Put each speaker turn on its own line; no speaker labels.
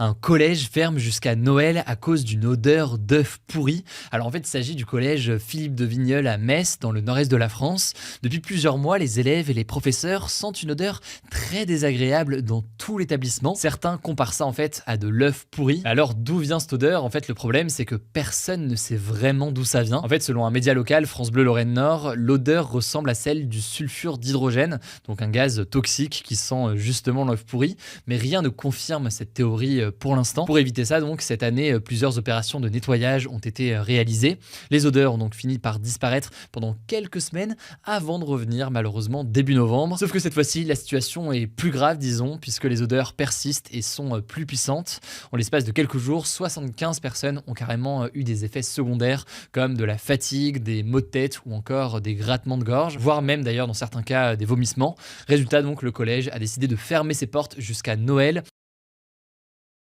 Un collège ferme jusqu'à Noël à cause d'une odeur d'œuf pourri. Alors en fait, il s'agit du collège Philippe de Vigneul à Metz, dans le nord-est de la France. Depuis plusieurs mois, les élèves et les professeurs sentent une odeur très désagréable dans tout l'établissement. Certains comparent ça en fait à de l'œuf pourri. Alors d'où vient cette odeur? En fait, le problème, c'est que personne ne sait vraiment d'où ça vient. En fait, selon un média local, France Bleu Lorraine Nord, l'odeur ressemble à celle du sulfure d'hydrogène, donc un gaz toxique qui sent justement l'œuf pourri. Mais rien ne confirme cette théorie pour l'instant. Pour éviter ça, donc, cette année, plusieurs opérations de nettoyage ont été réalisées. Les odeurs ont donc fini par disparaître pendant quelques semaines avant de revenir malheureusement début novembre. Sauf que cette fois-ci, la situation est plus grave, disons, puisque les odeurs persistent et sont plus puissantes. En l'espace de quelques jours, 75 personnes ont carrément eu des effets secondaires comme de la fatigue, des maux de tête ou encore des grattements de gorge, voire même d'ailleurs dans certains cas des vomissements. Résultat donc, le collège a décidé de fermer ses portes jusqu'à Noël.